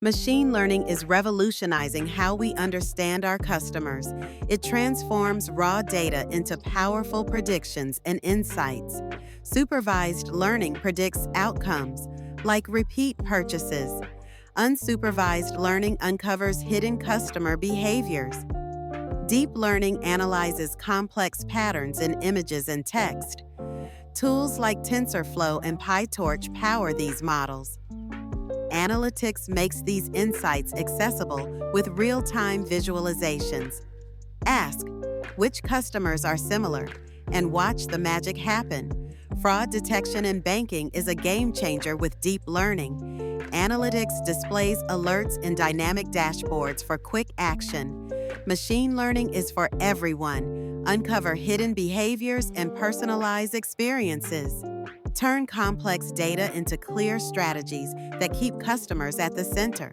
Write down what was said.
Machine learning is revolutionizing how we understand our customers. It transforms raw data into powerful predictions and insights. Supervised learning predicts outcomes, like repeat purchases. Unsupervised learning uncovers hidden customer behaviors. Deep learning analyzes complex patterns in images and text. Tools like TensorFlow and PyTorch power these models. Analytics makes these insights accessible with real-time visualizations. Ask, which customers are similar, and watch the magic happen. Fraud detection in banking is a game changer with deep learning. Analytics displays alerts in dynamic dashboards for quick action. Machine learning is for everyone. Uncover hidden behaviors and personalize experiences. Turn complex data into clear strategies that keep customers at the center.